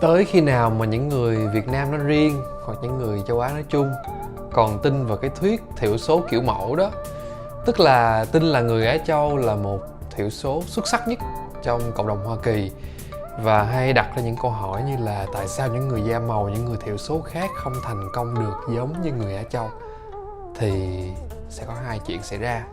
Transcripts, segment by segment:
Tới khi nào mà những người Việt Nam nói riêng hoặc những người châu Á nói chung còn tin vào cái thuyết thiểu số kiểu mẫu đó, tức là tin là người Á Châu là một thiểu số xuất sắc nhất trong cộng đồng Hoa Kỳ, và hay đặt ra những câu hỏi như là tại sao những người da màu, những người thiểu số khác không thành công được giống như người Á Châu, thì sẽ có hai chuyện xảy ra.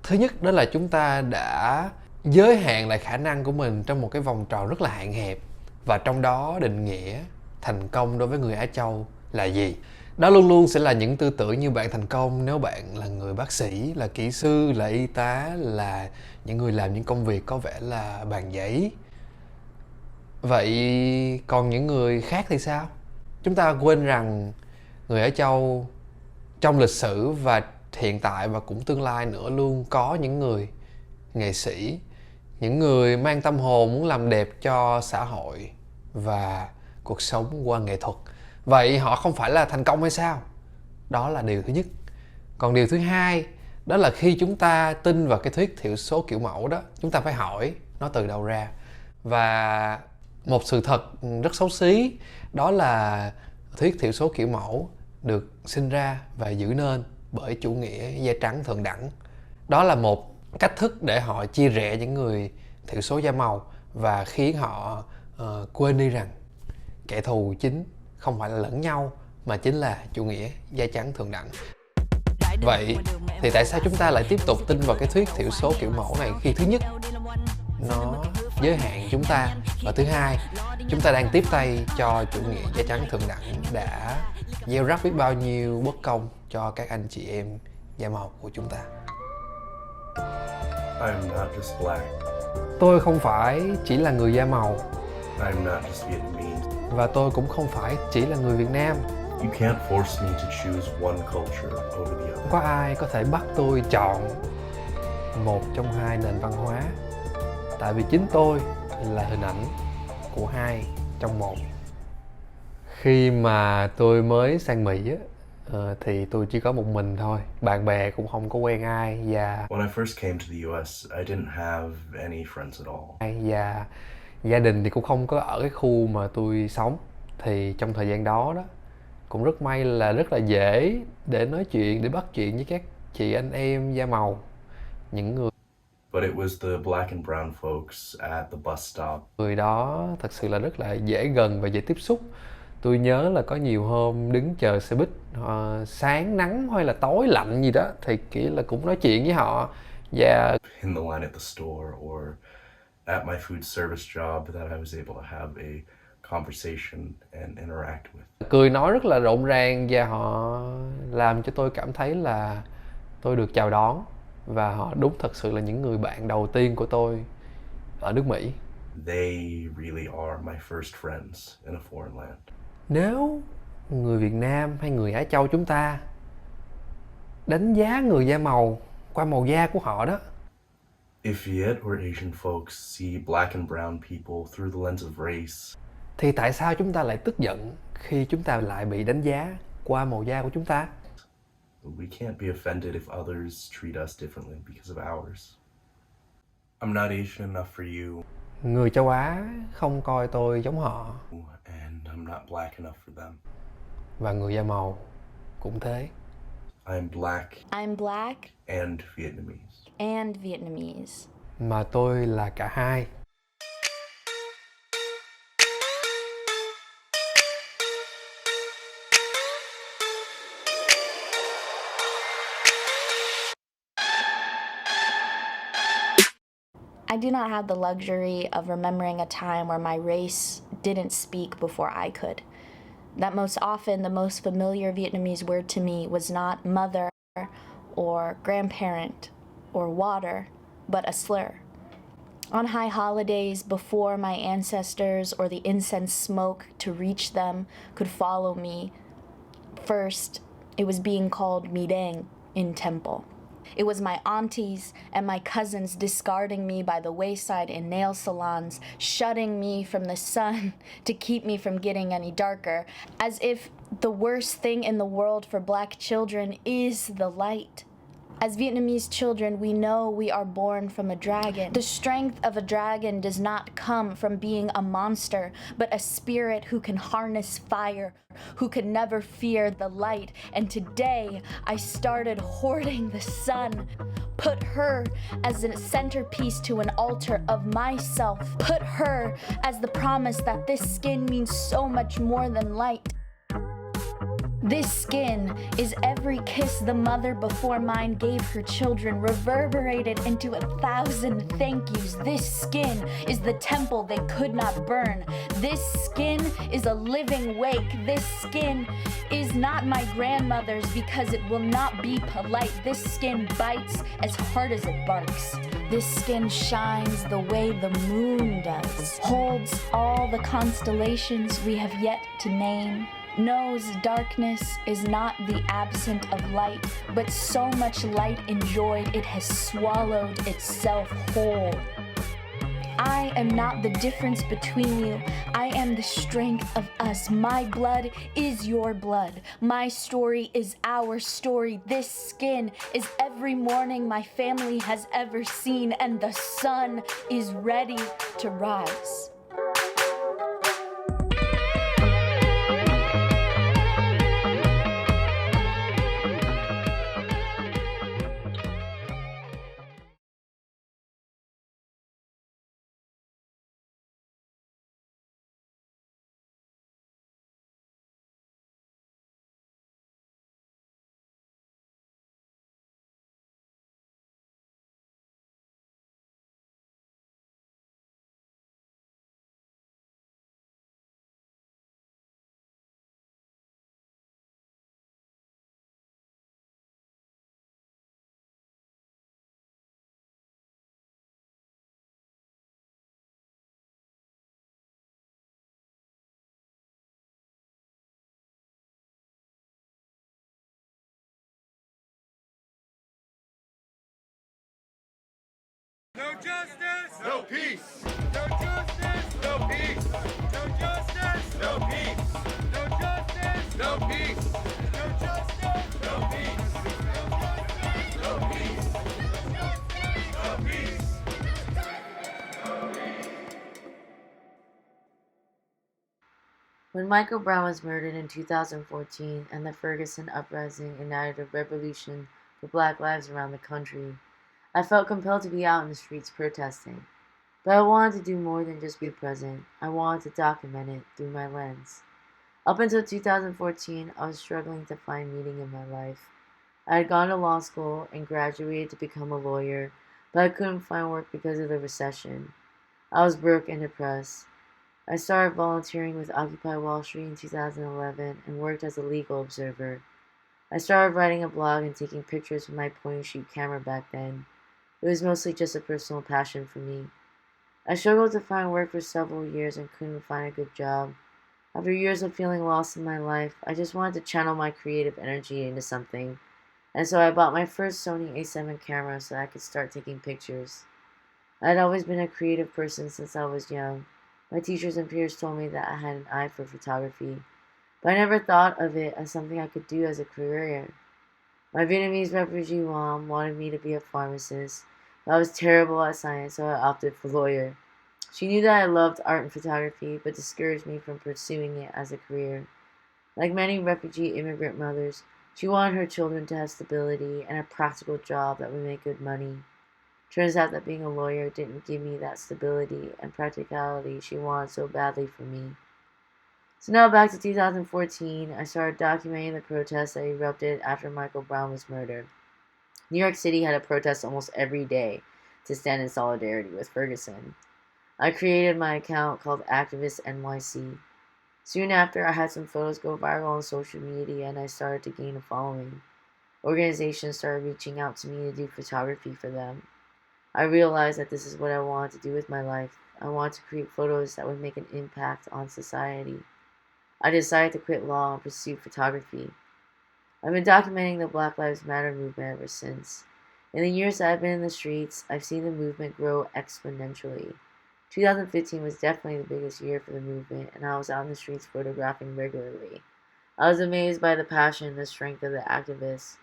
Thứ nhất, đó là chúng ta đã giới hạn lại khả năng của mình trong một cái vòng tròn rất là hạn hẹp, và trong đó định nghĩa thành công đối với người Á Châu là gì. Đó luôn luôn sẽ là những tư tưởng như bạn thành công nếu bạn là người bác sĩ, là kỹ sư, là y tá, là những người làm những công việc có vẻ là bàn giấy. Vậy còn những người khác thì sao? Chúng ta quên rằng người Á Châu trong lịch sử và hiện tại và cũng tương lai nữa luôn có những người nghệ sĩ, những người mang tâm hồn muốn làm đẹp cho xã hội và cuộc sống qua nghệ thuật. Vậy họ không phải là thành công hay sao? Đó là điều thứ nhất. Còn điều thứ hai, đó là khi chúng ta tin vào cái thuyết thiểu số kiểu mẫu đó, chúng ta phải hỏi nó từ đâu ra. Và một sự thật rất xấu xí, đó là thuyết thiểu số kiểu mẫu được sinh ra và giữ nên bởi chủ nghĩa da trắng thượng đẳng. Đó là một cách thức để họ chia rẽ những người thiểu số da màu và khiến họ quên đi rằng kẻ thù chính không phải là lẫn nhau mà chính là chủ nghĩa da trắng thượng đẳng. Vậy thì tại sao chúng ta lại tiếp tục tin vào cái thuyết thiểu số kiểu mẫu này khi thứ nhất nó giới hạn chúng ta, và thứ hai chúng ta đang tiếp tay cho chủ nghĩa da trắng thượng đẳng đã gieo rắc biết bao nhiêu bất công cho các anh chị em da màu của chúng ta. I'm not just black. Tôi không phải chỉ là người da màu, I'm not just Vietnamese. và tôi cũng không phải chỉ là người Việt Nam. You can't force me to choose one culture over the other. Không có ai có thể bắt tôi chọn một trong hai nền văn hóa, tại vì chính tôi là hình ảnh của hai trong một. Khi mà tôi mới sang Mỹ á, thì tôi chỉ có một mình thôi, bạn bè cũng không có quen ai, và When I first came to the US, I didn't have any friends at all. và gia đình thì cũng không có ở cái khu mà tôi sống. Thì trong thời gian đó đó cũng rất may là rất là dễ để nói chuyện, để bắt chuyện với các chị anh em da màu, những But it was the black and brown folks at the bus stop. người đó thật sự là rất là dễ gần và dễ tiếp xúc. Tôi nhớ là có nhiều hôm đứng chờ xe buýt, sáng nắng hay là tối lạnh gì đó, thì kiểu là cũng nói chuyện với họ. Và In the line at the store or at my food service job that I was able to have a conversation and interact with. cười nói rất là rộn ràng, và họ làm cho tôi cảm thấy là tôi được chào đón, và họ đúng thật sự là những người bạn đầu tiên của tôi ở nước Mỹ. They really are my first friends in a foreign land. Nếu người Việt Nam hay người Á Châu chúng ta đánh giá người da màu qua màu da của họ đó, If Viet or Asian folks see black and brown people through the lens of race, thì tại sao chúng ta lại tức giận khi chúng ta lại bị đánh giá qua màu da của chúng ta? we can't be offended if others treat us differently because of ours. I'm not Asian enough for you, Người châu Á không coi tôi giống họ, and I'm not black enough for them. và người da màu cũng thế. I'm black I'm Black and Vietnamese. and Vietnamese. Mà tôi là cả hai. I do not have the luxury of remembering a time where my race didn't speak before I could. That most often the most familiar Vietnamese word to me was not mother or grandparent or water, but a slur. On high holidays, before my ancestors or the incense smoke to reach them could follow me, first it was being called midang in temple. It was my aunties and my cousins discarding me by the wayside in nail salons, shutting me from the sun to keep me from getting any darker, as if the worst thing in the world for black children is the light. As Vietnamese children, we know we are born from a dragon. The strength of a dragon does not come from being a monster, but a spirit who can harness fire, who can never fear the light. And today, I started hoarding the sun. Put her as a centerpiece to an altar of myself. Put her as the promise that this skin means so much more than light. This skin is every kiss the mother before mine gave her children, reverberated into 1,000 thank yous. This skin is the temple they could not burn. This skin is a living wake. This skin is not my grandmother's because it will not be polite. This skin bites as hard as it barks. This skin shines the way the moon does, holds all the constellations we have yet to name, knows darkness is not the absence of light, but so much light enjoyed it has swallowed itself whole. I am not the difference between you. I am the strength of us. My blood is your blood. My story is our story. This skin is every morning my family has ever seen, and the sun is ready to rise. No justice, no peace. No justice, no peace. No justice, no peace. No justice, no peace. No justice, no peace. No peace. No peace. When Michael Brown was murdered in 2014 and the Ferguson uprising ignited a revolution for Black lives around the country, I felt compelled to be out in the streets protesting. But I wanted to do more than just be present. I wanted to document it through my lens. Up until 2014, I was struggling to find meaning in my life. I had gone to law school and graduated to become a lawyer, but I couldn't find work because of the recession. I was broke and depressed. I started volunteering with Occupy Wall Street in 2011 and worked as a legal observer. I started writing a blog and taking pictures with my point-and-shoot camera back then. It was mostly just a personal passion for me. I struggled to find work for several years and couldn't find a good job. After years of feeling lost in my life, I just wanted to channel my creative energy into something, and so I bought my first Sony A7 camera so I could start taking pictures. I had always been a creative person since I was young. My teachers and peers told me that I had an eye for photography, but I never thought of it as something I could do as a career. My Vietnamese refugee mom wanted me to be a pharmacist, but I was terrible at science, so I opted for lawyer. She knew that I loved art and photography, but discouraged me from pursuing it as a career. Like many refugee immigrant mothers, she wanted her children to have stability and a practical job that would make good money. Turns out that being a lawyer didn't give me that stability and practicality she wanted so badly for me. So now back to 2014, I started documenting the protests that erupted after Michael Brown was murdered. New York City had a protest almost every day to stand in solidarity with Ferguson. I created my account called Activist NYC. Soon after, I had some photos go viral on social media and I started to gain a following. Organizations started reaching out to me to do photography for them. I realized that this is what I wanted to do with my life. I wanted to create photos that would make an impact on society. I decided to quit law and pursue photography. I've been documenting the Black Lives Matter movement ever since. In the years that I've been in the streets, I've seen the movement grow exponentially. 2015 was definitely the biggest year for the movement, and I was out in the streets photographing regularly. I was amazed by the passion and the strength of the activists.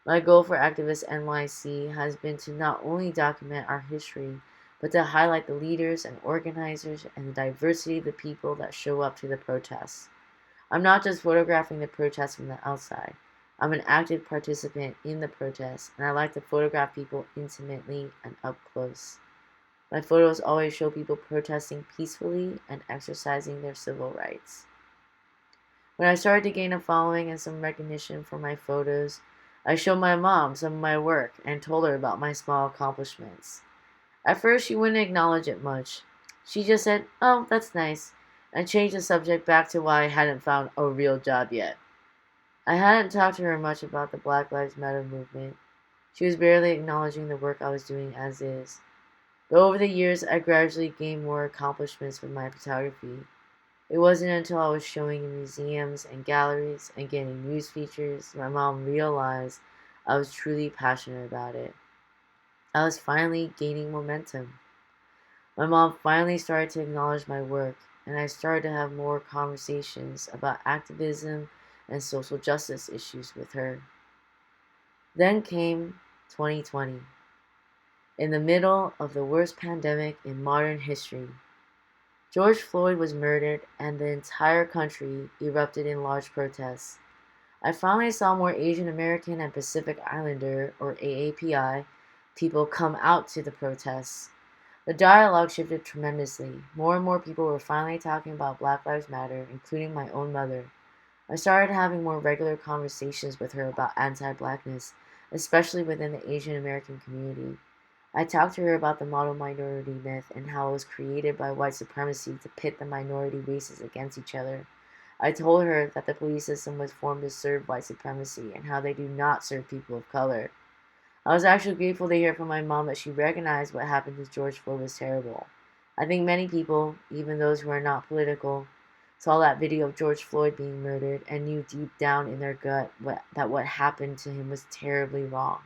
My goal for Activist NYC has been to not only document our history, but to highlight the leaders and organizers and the diversity of the people that show up to the protests. I'm not just photographing the protests from the outside. I'm an active participant in the protests, and I like to photograph people intimately and up close. My photos always show people protesting peacefully and exercising their civil rights. When I started to gain a following and some recognition for my photos, I showed my mom some of my work and told her about my small accomplishments. At first, she wouldn't acknowledge it much. She just said, "Oh, that's nice," and changed the subject back to why I hadn't found a real job yet. I hadn't talked to her much about the Black Lives Matter movement. She was barely acknowledging the work I was doing as is. But over the years, I gradually gained more accomplishments with my photography. It wasn't until I was showing in museums and galleries and getting news features my mom realized I was truly passionate about it. I was finally gaining momentum. My mom finally started to acknowledge my work, and I started to have more conversations about activism and social justice issues with her. Then came 2020. In the middle of the worst pandemic in modern history, George Floyd was murdered and the entire country erupted in large protests. I finally saw more Asian American and Pacific Islander, or AAPI, people come out to the protests. The dialogue shifted tremendously. More and more people were finally talking about Black Lives Matter, including my own mother. I started having more regular conversations with her about anti-Blackness, especially within the Asian American community. I talked to her about the model minority myth and how it was created by white supremacy to pit the minority races against each other. I told her that the police system was formed to serve white supremacy and how they do not serve people of color. I was actually grateful to hear from my mom that she recognized what happened to George Floyd was terrible. I think many people, even those who are not political, saw that video of George Floyd being murdered and knew deep down in their gut that what happened to him was terribly wrong.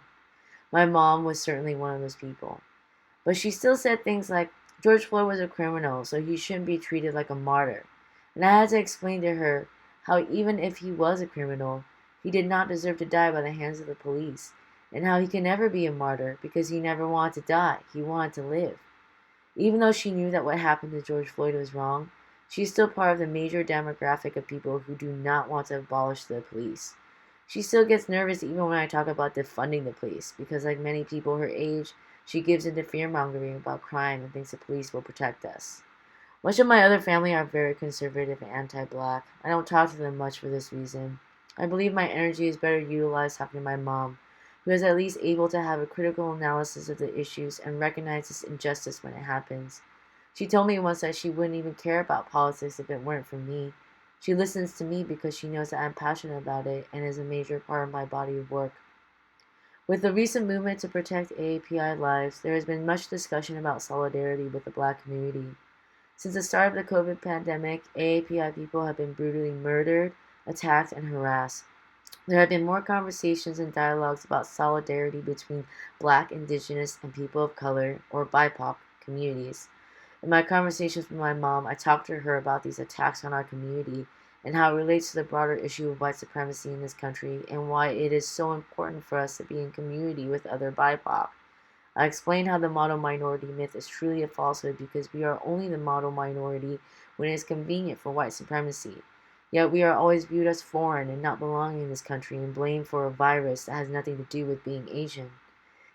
My mom was certainly one of those people. But she still said things like, George Floyd was a criminal, so he shouldn't be treated like a martyr. And I had to explain to her how even if he was a criminal, he did not deserve to die by the hands of the police, and how he can never be a martyr because he never wanted to die, he wanted to live. Even though she knew that what happened to George Floyd was wrong, she's still part of the major demographic of people who do not want to abolish the police. She still gets nervous even when I talk about defunding the police, because like many people her age, she gives into fear-mongering about crime and thinks the police will protect us. Much of my other family are very conservative and anti-black. I don't talk to them much for this reason. I believe my energy is better utilized talking to my mom, who is at least able to have a critical analysis of the issues and recognizes injustice when it happens. She told me once that she wouldn't even care about politics if it weren't for me. She listens to me because she knows that I'm passionate about it and is a major part of my body of work. With the recent movement to protect AAPI lives, there has been much discussion about solidarity with the Black community. Since the start of the COVID pandemic, AAPI people have been brutally murdered, attacked, and harassed. There have been more conversations and dialogues about solidarity between Black, Indigenous, and people of color, or BIPOC, communities. In my conversations with my mom, I talked to her about these attacks on our community and how it relates to the broader issue of white supremacy in this country and why it is so important for us to be in community with other BIPOC. I explained how the model minority myth is truly a falsehood because we are only the model minority when it is convenient for white supremacy. Yet we are always viewed as foreign and not belonging in this country and blamed for a virus that has nothing to do with being Asian.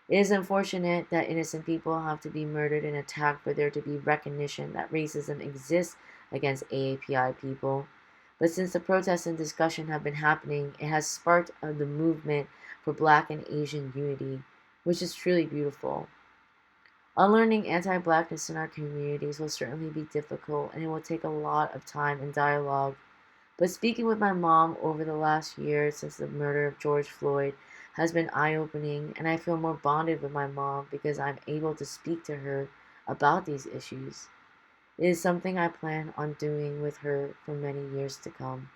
It is unfortunate that innocent people have to be murdered and attacked for there to be recognition that racism exists against AAPI people. But since the protests and discussion have been happening, it has sparked the movement for Black and Asian unity, which is truly beautiful. Unlearning anti-Blackness in our communities will certainly be difficult, and it will take a lot of time and dialogue. But speaking with my mom over the last year since the murder of George Floyd has been eye-opening, and I feel more bonded with my mom because I'm able to speak to her about these issues. It is something I plan on doing with her for many years to come.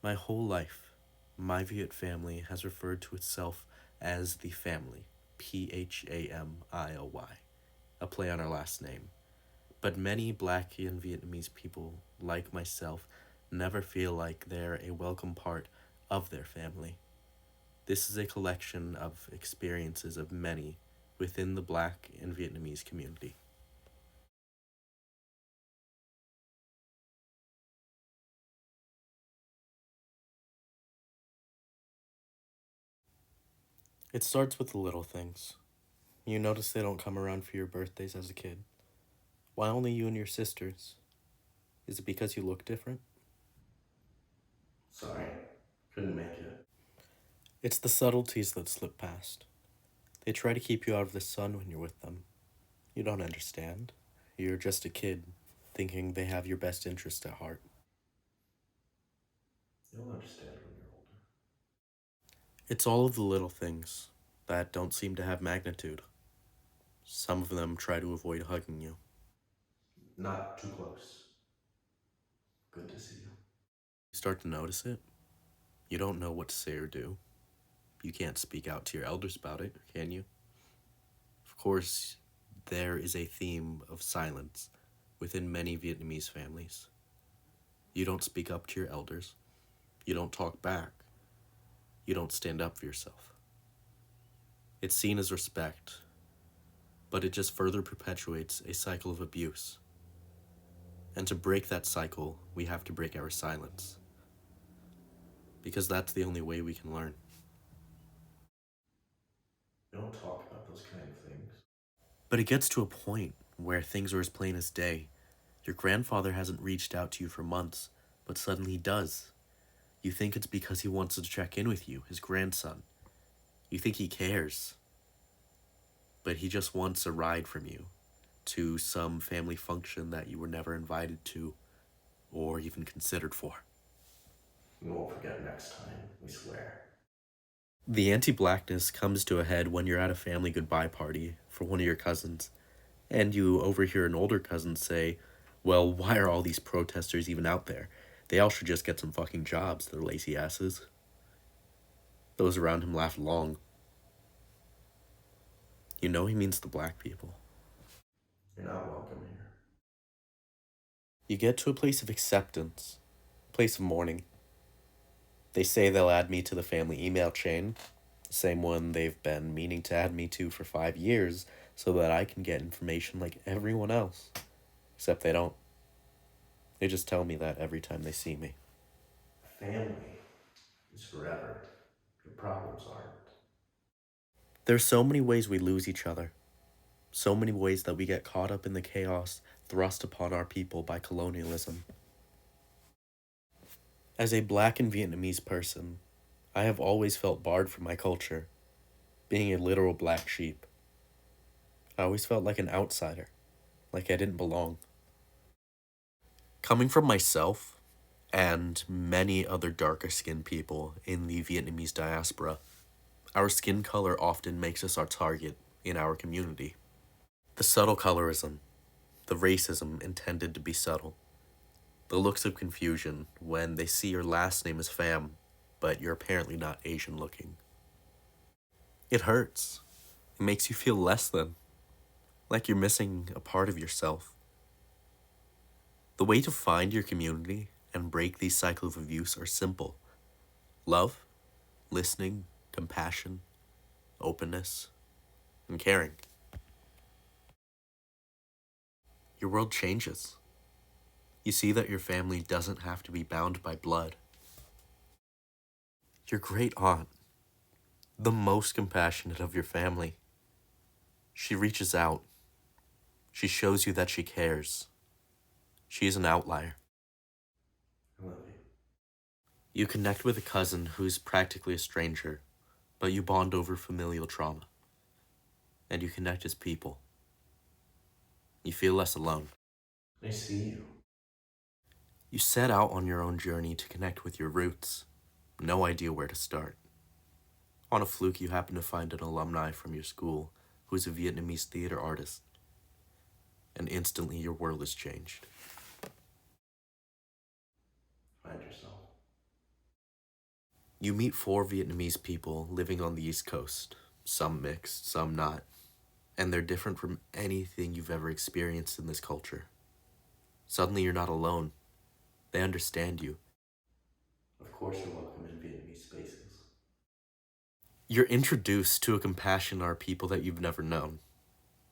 My whole life, my Viet family has referred to itself as the family, Phamily, a play on our last name. But many Black and Vietnamese people, like myself, never feel like they're a welcome part of their family. This is a collection of experiences of many within the Black and Vietnamese community. It starts with the little things. You notice they don't come around for your birthdays as a kid. Why only you and your sisters? Is it because you look different? Sorry, couldn't make it. It's the subtleties that slip past. They try to keep you out of the sun when you're with them. You don't understand. You're just a kid, thinking they have your best interest at heart. You'll understand when you're older. It's all of the little things that don't seem to have magnitude. Some of them try to avoid hugging you. Not too close. Good to see you. You start to notice it. You don't know what to say or do. You can't speak out to your elders about it, can you? Of course, there is a theme of silence within many Vietnamese families. You don't speak up to your elders. You don't talk back. You don't stand up for yourself. It's seen as respect, but it just further perpetuates a cycle of abuse. And to break that cycle, we have to break our silence. Because that's the only way we can learn. We don't talk about those kind of things. But it gets to a point where things are as plain as day. Your grandfather hasn't reached out to you for months, but suddenly he does. You think it's because he wants to check in with you, his grandson. You think he cares. But he just wants a ride from you to some family function that you were never invited to or even considered for. We won't forget next time, we swear. The anti-Blackness comes to a head when you're at a family goodbye party for one of your cousins, and you overhear an older cousin say, well, why are all these protesters even out there? They all should just get some fucking jobs, they're lazy asses. Those around him laugh long. You know he means the Black people. You're not welcome here. You get to a place of acceptance, a place of mourning. They say they'll add me to the family email chain, the same one they've been meaning to add me to for 5 years, so that I can get information like everyone else. Except they don't. They just tell me that every time they see me. Family is forever. Your problems aren't. There's so many ways we lose each other. So many ways that we get caught up in the chaos thrust upon our people by colonialism. As a Black and Vietnamese person, I have always felt barred from my culture, being a literal black sheep. I always felt like an outsider, like I didn't belong. Coming from myself and many other darker skinned people in the Vietnamese diaspora, our skin color often makes us our target in our community. The subtle colorism, the racism intended to be subtle, the looks of confusion when they see your last name is Pham, but you're apparently not Asian looking. It hurts. It makes you feel less than, like you're missing a part of yourself. The way to find your community and break these cycles of abuse are simple. Love, listening, compassion, openness, and caring. Your world changes. You see that your family doesn't have to be bound by blood. Your great aunt, the most compassionate of your family, she reaches out. She shows you that she cares. She is an outlier. I love you. You connect with a cousin who's practically a stranger, but you bond over familial trauma. And you connect as people. You feel less alone. I see you. You set out on your own journey to connect with your roots. No idea where to start. On a fluke, you happen to find an alumni from your school who is a Vietnamese theater artist. And instantly your world is changed. Find yourself. You meet 4 Vietnamese people living on the East Coast, some mixed, some not, and they're different from anything you've ever experienced in this culture. Suddenly you're not alone. They understand you. Of course you're welcome in Vietnamese spaces. You're introduced to a compassion in our people that you've never known.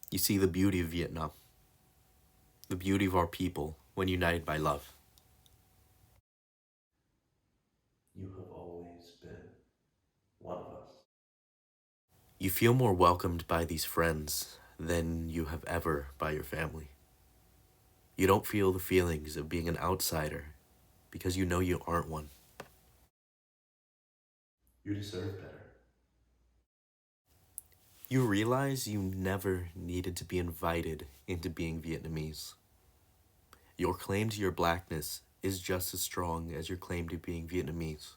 You see the beauty of Vietnam, the beauty of our people when united by love. You have always been one of us. You feel more welcomed by these friends than you have ever by your family. You don't feel the feelings of being an outsider because you know you aren't one. You deserve better. You realize you never needed to be invited into being Vietnamese. Your claim to your blackness is just as strong as your claim to being Vietnamese.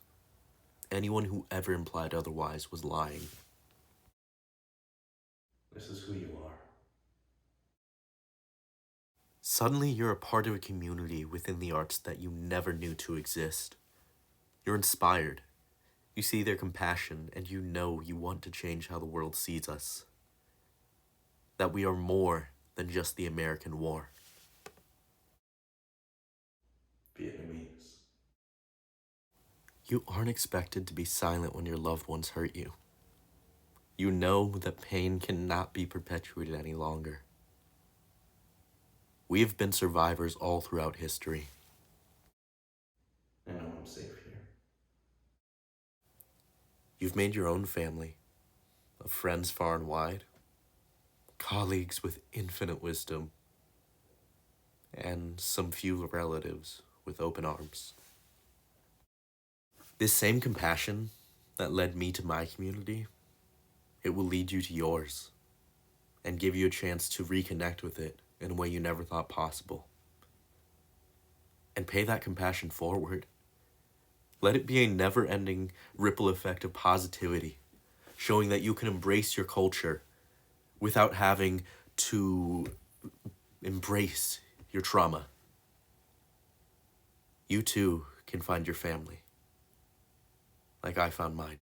Anyone who ever implied otherwise was lying. This is who you are. Suddenly, you're a part of a community within the arts that you never knew to exist. You're inspired. You see their compassion, and you know you want to change how the world sees us. That we are more than just the American war. Vietnamese. You aren't expected to be silent when your loved ones hurt you. You know that pain cannot be perpetuated any longer. We have been survivors all throughout history. I know I'm safe here. You've made your own family, of friends far and wide, colleagues with infinite wisdom, and some few relatives with open arms. This same compassion that led me to my community, it will lead you to yours and give you a chance to reconnect with it in a way you never thought possible. And pay that compassion forward. Let it be a never-ending ripple effect of positivity, showing that you can embrace your culture without having to embrace your trauma. You too can find your family, like I found mine.